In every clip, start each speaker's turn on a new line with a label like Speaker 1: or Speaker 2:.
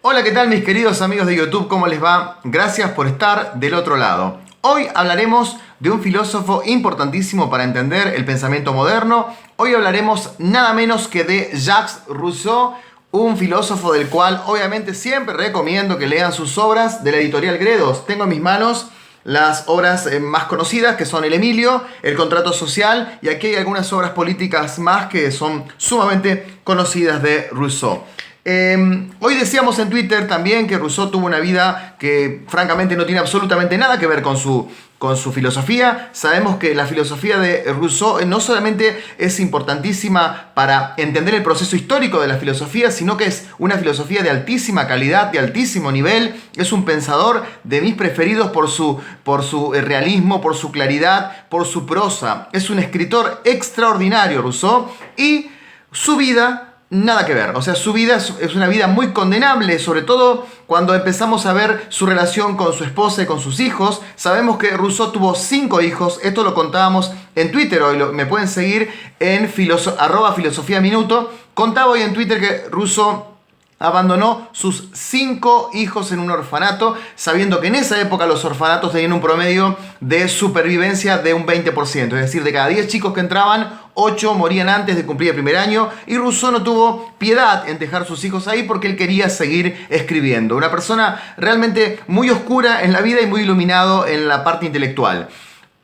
Speaker 1: Hola, ¿qué tal mis queridos amigos de YouTube? ¿Cómo les va? Gracias por estar del otro lado. Hoy hablaremos de un filósofo importantísimo para entender el pensamiento moderno. Hoy hablaremos nada menos que de Jacques Rousseau, un filósofo del cual obviamente siempre recomiendo que lean sus obras de la editorial Gredos. Tengo en mis manos las obras más conocidas, que son El Emilio, El Contrato Social, y aquí hay algunas obras políticas más que son sumamente conocidas de Rousseau. Hoy decíamos en Twitter también que Rousseau tuvo una vida que francamente no tiene absolutamente nada que ver con su filosofía. Sabemos que la filosofía de Rousseau no solamente es importantísima para entender el proceso histórico de la filosofía, sino que es una filosofía de altísima calidad, de altísimo nivel. Es un pensador de mis preferidos por su realismo, por su claridad, por su prosa. Es un escritor extraordinario, Rousseau, y su vida nada que ver. O sea, su vida es una vida muy condenable, sobre todo cuando empezamos a ver su relación con su esposa y con sus hijos. Sabemos que Rousseau tuvo 5 hijos, esto lo contábamos en Twitter hoy, me pueden seguir en @filosofiaminuto. Contaba hoy en Twitter que Rousseau abandonó sus 5 hijos en un orfanato, sabiendo que en esa época los orfanatos tenían un promedio de supervivencia de un 20%. Es decir, de cada 10 chicos que entraban, 8 morían antes de cumplir el primer año. Y Rousseau no tuvo piedad en dejar sus hijos ahí porque él quería seguir escribiendo. Una persona realmente muy oscura en la vida y muy iluminado en la parte intelectual.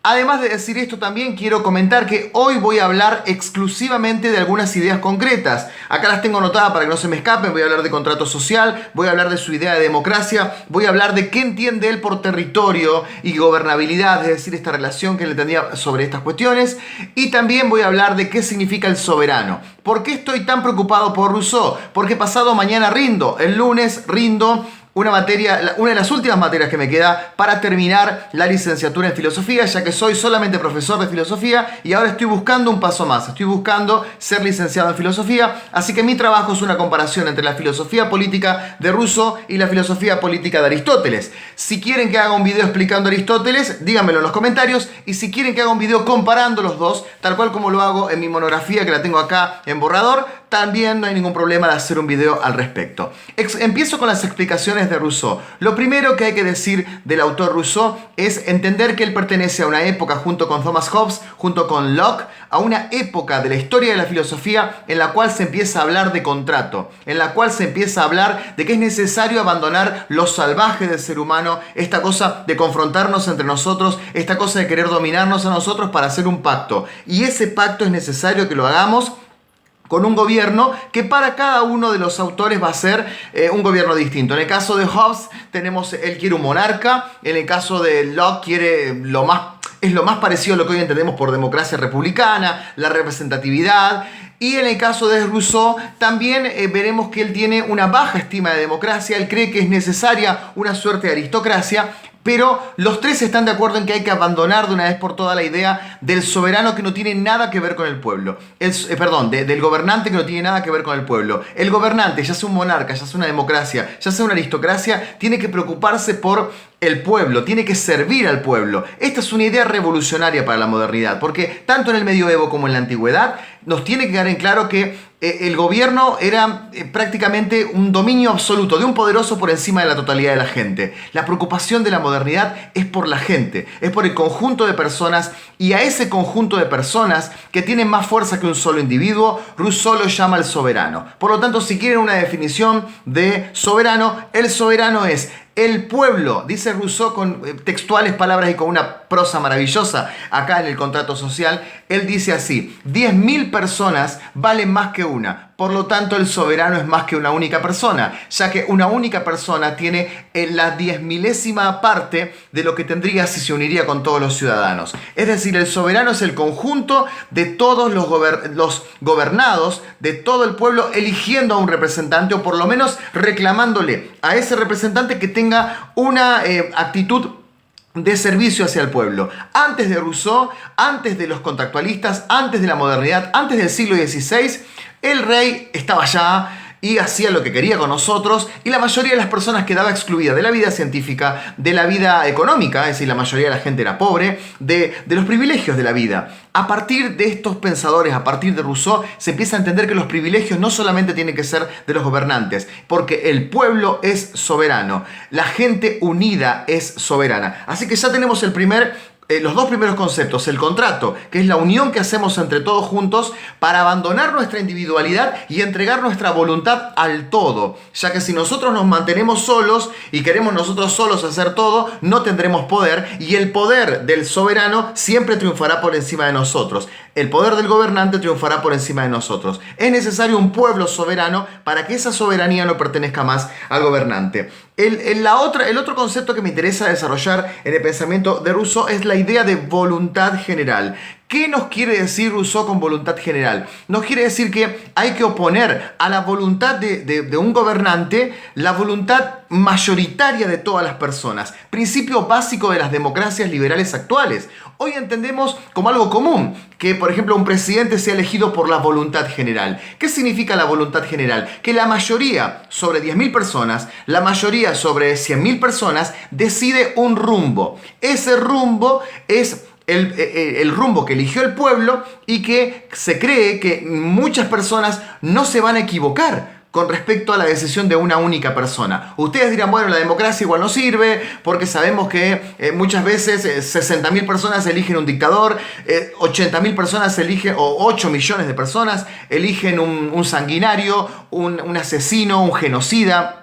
Speaker 1: Además de decir esto, también quiero comentar que hoy voy a hablar exclusivamente de algunas ideas concretas. Acá las tengo anotadas para que no se me escapen. Voy a hablar de contrato social, voy a hablar de su idea de democracia, voy a hablar de qué entiende él por territorio y gobernabilidad, es decir, esta relación que él entendía sobre estas cuestiones. Y también voy a hablar de qué significa el soberano. ¿Por qué estoy tan preocupado por Rousseau? Porque pasado mañana rindo, el lunes rindo una de las últimas materias que me queda para terminar la licenciatura en filosofía, ya que soy solamente profesor de filosofía y ahora estoy buscando un paso más, estoy buscando ser licenciado en filosofía, así que mi trabajo es una comparación entre la filosofía política de Rousseau y la filosofía política de Aristóteles. Si quieren que haga un video explicando Aristóteles, díganmelo en los comentarios, y si quieren que haga un video comparando los dos, tal cual como lo hago en mi monografía que la tengo acá en borrador, también no hay ningún problema de hacer un video al respecto. Empiezo con las explicaciones de Rousseau. Lo primero que hay que decir del autor Rousseau es entender que él pertenece a una época, junto con Thomas Hobbes, junto con Locke, a una época de la historia de la filosofía en la cual se empieza a hablar de contrato, en la cual se empieza a hablar de que es necesario abandonar lo salvaje del ser humano, esta cosa de confrontarnos entre nosotros, esta cosa de querer dominarnos a nosotros para hacer un pacto. Y ese pacto es necesario que lo hagamos con un gobierno que para cada uno de los autores va a ser un gobierno distinto. En el caso de Hobbes él quiere un monarca, en el caso de Locke quiere lo más parecido a lo que hoy entendemos por democracia republicana, la representatividad. Y en el caso de Rousseau también veremos que él tiene una baja estima de democracia, él cree que es necesaria una suerte de aristocracia. Pero los tres están de acuerdo en que hay que abandonar de una vez por todas la idea del soberano que no tiene nada que ver con el pueblo. Del gobernante que no tiene nada que ver con el pueblo. El gobernante, ya sea un monarca, ya sea una democracia, ya sea una aristocracia, tiene que preocuparse por el pueblo, tiene que servir al pueblo. Esta es una idea revolucionaria para la modernidad, porque tanto en el medioevo como en la antigüedad nos tiene que quedar en claro que el gobierno era prácticamente un dominio absoluto de un poderoso por encima de la totalidad de la gente. La preocupación de la modernidad es por la gente, es por el conjunto de personas, y a ese conjunto de personas que tienen más fuerza que un solo individuo, Rousseau lo llama el soberano. Por lo tanto, si quieren una definición de soberano, el soberano es el pueblo, dice Rousseau con textuales palabras y con una prosa maravillosa acá en el contrato social. Él dice así: 10.000 personas valen más que una. Por lo tanto, el soberano es más que una única persona, ya que una única persona tiene la 10.000ª parte de lo que tendría si se uniría con todos los ciudadanos. Es decir, el soberano es el conjunto de todos los gobernados, de todo el pueblo, eligiendo a un representante, o por lo menos reclamándole a ese representante que tenga una actitud de servicio hacia el pueblo. Antes de Rousseau, antes de los contractualistas, antes de la modernidad, antes del siglo XVI, el rey estaba allá, y hacía lo que quería con nosotros, y la mayoría de las personas quedaba excluida de la vida científica, de la vida económica, es decir, la mayoría de la gente era pobre, de los privilegios de la vida. A partir de estos pensadores, a partir de Rousseau, se empieza a entender que los privilegios no solamente tienen que ser de los gobernantes, porque el pueblo es soberano, la gente unida es soberana. Así que ya tenemos los dos primeros conceptos: el contrato, que es la unión que hacemos entre todos juntos para abandonar nuestra individualidad y entregar nuestra voluntad al todo, ya que si nosotros nos mantenemos solos y queremos nosotros solos hacer todo, no tendremos poder, y el poder del soberano siempre triunfará por encima de nosotros. El poder del gobernante triunfará por encima de nosotros. Es necesario un pueblo soberano para que esa soberanía no pertenezca más al gobernante. El otro concepto que me interesa desarrollar en el pensamiento de Rousseau es la idea de voluntad general. ¿Qué nos quiere decir Rousseau con voluntad general? Nos quiere decir que hay que oponer a la voluntad de un gobernante la voluntad mayoritaria de todas las personas. Principio básico de las democracias liberales actuales. Hoy entendemos como algo común que, por ejemplo, un presidente sea elegido por la voluntad general. ¿Qué significa la voluntad general? Que la mayoría sobre 10.000 personas, la mayoría sobre 100.000 personas decide un rumbo. Ese rumbo es el rumbo que eligió el pueblo, y que se cree que muchas personas no se van a equivocar con respecto a la decisión de una única persona. Ustedes dirán, bueno, la democracia igual no sirve, porque sabemos que muchas veces 60.000 personas eligen un dictador, 80.000 personas eligen, o 8 millones de personas eligen un sanguinario, un asesino, un genocida.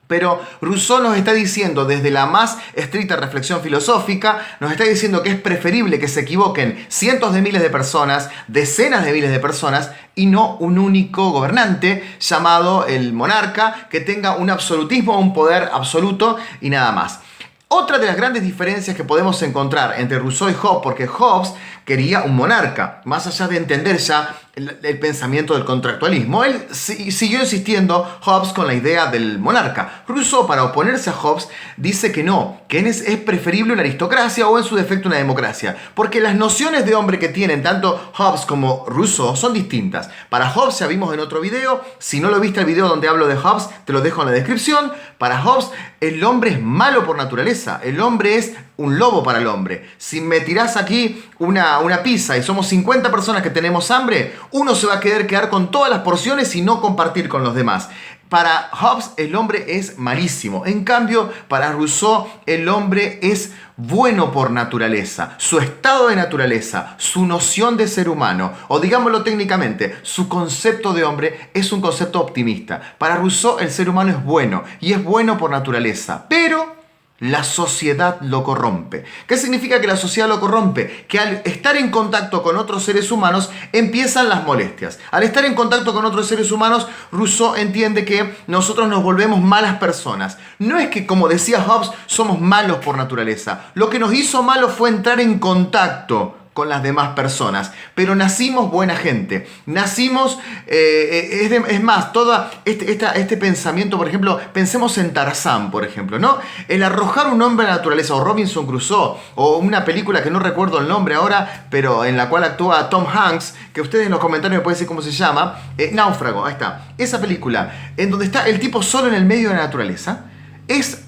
Speaker 1: Pero Rousseau nos está diciendo, desde la más estricta reflexión filosófica, nos está diciendo que es preferible que se equivoquen cientos de miles de personas, decenas de miles de personas, y no un único gobernante llamado el monarca, que tenga un absolutismo, un poder absoluto y nada más. Otra de las grandes diferencias que podemos encontrar entre Rousseau y Hobbes, porque Hobbes quería un monarca, más allá de entender ya el pensamiento del contractualismo, él siguió insistiendo, Hobbes, con la idea del monarca. Rousseau, para oponerse a Hobbes, dice que no, que es preferible una aristocracia o en su defecto una democracia, porque las nociones de hombre que tienen tanto Hobbes como Rousseau son distintas. Para Hobbes, ya vimos en otro video, si no lo viste el video donde hablo de Hobbes, te lo dejo en la descripción. Para Hobbes, el hombre es malo por naturaleza, el hombre es un lobo para el hombre. Si me tirás aquí una pizza y somos 50 personas que tenemos hambre, uno se va a querer quedar con todas las porciones y no compartir con los demás. Para Hobbes el hombre es malísimo. En cambio, para Rousseau el hombre es bueno por naturaleza. Su estado de naturaleza, su noción de ser humano, o digámoslo técnicamente, su concepto de hombre es un concepto optimista. Para Rousseau el ser humano es bueno, y es bueno por naturaleza. Pero la sociedad lo corrompe. ¿Qué significa que la sociedad lo corrompe? Que al estar en contacto con otros seres humanos empiezan las molestias. Al estar en contacto con otros seres humanos, Rousseau entiende que nosotros nos volvemos malas personas. No es que, como decía Hobbes, somos malos por naturaleza. Lo que nos hizo malos fue entrar en contacto con las demás personas, pero nacimos buena gente, nacimos, es más, todo este pensamiento, por ejemplo, pensemos en Tarzán, por ejemplo, ¿no? El arrojar un hombre a la naturaleza, o Robinson Crusoe, o una película que no recuerdo el nombre ahora, pero en la cual actúa Tom Hanks, que ustedes en los comentarios me pueden decir cómo se llama, Náufrago, ahí está, esa película, en donde está el tipo solo en el medio de la naturaleza, es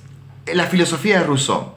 Speaker 1: la filosofía de Rousseau,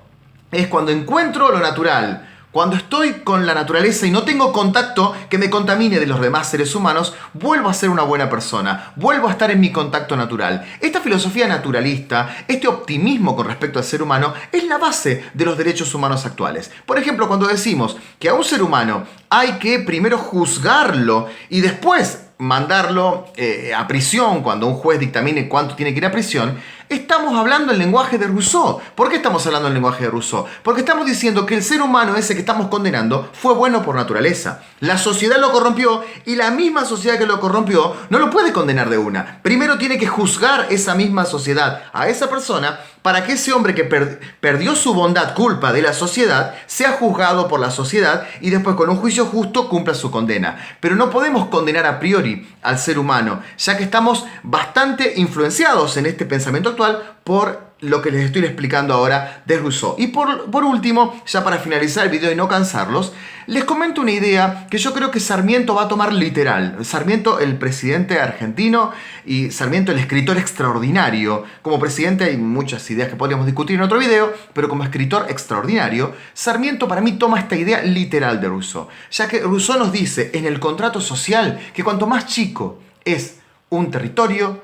Speaker 1: es cuando encuentro lo natural. Cuando estoy con la naturaleza y no tengo contacto que me contamine de los demás seres humanos, vuelvo a ser una buena persona, vuelvo a estar en mi contacto natural. Esta filosofía naturalista, este optimismo con respecto al ser humano, es la base de los derechos humanos actuales. Por ejemplo, cuando decimos que a un ser humano hay que primero juzgarlo y después mandarlo a prisión cuando un juez dictamine cuánto tiene que ir a prisión, estamos hablando el lenguaje de Rousseau. ¿Por qué estamos hablando el lenguaje de Rousseau? Porque estamos diciendo que el ser humano ese que estamos condenando fue bueno por naturaleza. La sociedad lo corrompió y la misma sociedad que lo corrompió no lo puede condenar de una. Primero tiene que juzgar esa misma sociedad a esa persona para que ese hombre que perdió su bondad culpa de la sociedad sea juzgado por la sociedad y después con un juicio justo cumpla su condena. Pero no podemos condenar a priori al ser humano, ya que estamos bastante influenciados en este pensamiento actual por lo que les estoy explicando ahora de Rousseau. Y por último, ya para finalizar el video y no cansarlos, les comento una idea que yo creo que Sarmiento va a tomar literal. Sarmiento, el presidente argentino, y Sarmiento, el escritor extraordinario. Como presidente hay muchas ideas que podríamos discutir en otro video, pero como escritor extraordinario, Sarmiento para mí toma esta idea literal de Rousseau. Ya que Rousseau nos dice en el contrato social que cuanto más chico es un territorio,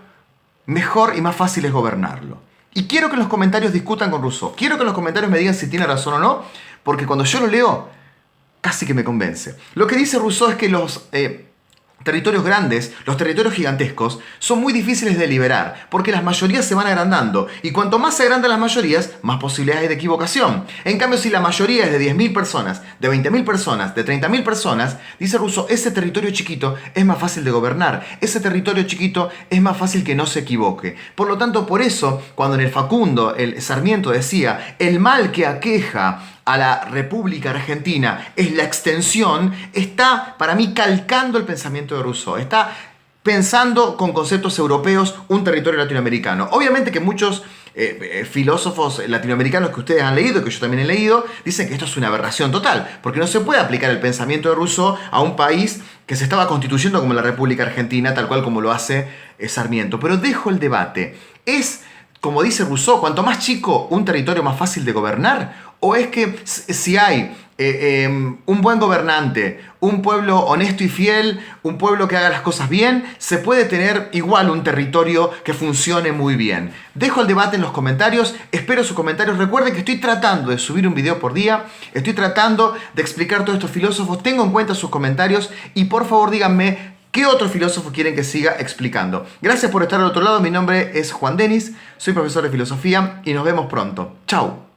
Speaker 1: mejor y más fácil es gobernarlo. Y quiero que en los comentarios discutan con Rousseau. Quiero que en los comentarios me digan si tiene razón o no, porque cuando yo lo leo, casi que me convence. Lo que dice Rousseau es que los territorios grandes, los territorios gigantescos, son muy difíciles de liberar, porque las mayorías se van agrandando, y cuanto más se agrandan las mayorías, más posibilidades hay de equivocación. En cambio, si la mayoría es de 10.000 personas, de 20.000 personas, de 30.000 personas, dice Rousseau, ese territorio chiquito es más fácil de gobernar, ese territorio chiquito es más fácil que no se equivoque. Por lo tanto, por eso, cuando en el Facundo, el Sarmiento decía, el mal que aqueja a la República Argentina es la extensión, está para mí calcando el pensamiento de Rousseau, está pensando con conceptos europeos un territorio latinoamericano. Obviamente que muchos filósofos latinoamericanos que ustedes han leído, que yo también he leído, dicen que esto es una aberración total, porque no se puede aplicar el pensamiento de Rousseau a un país que se estaba constituyendo como la República Argentina, tal cual como lo hace Sarmiento. Pero dejo el debate. ¿Es, como dice Rousseau, cuanto más chico un territorio más fácil de gobernar? ¿O es que si hay un buen gobernante, un pueblo honesto y fiel, un pueblo que haga las cosas bien, se puede tener igual un territorio que funcione muy bien? Dejo el debate en los comentarios, espero sus comentarios. Recuerden que estoy tratando de subir un video por día, estoy tratando de explicar todos estos filósofos, tengo en cuenta sus comentarios y por favor díganme ¿qué otro filósofo quieren que siga explicando? Gracias por estar al otro lado, mi nombre es Juan Denis, soy profesor de filosofía y nos vemos pronto. Chau.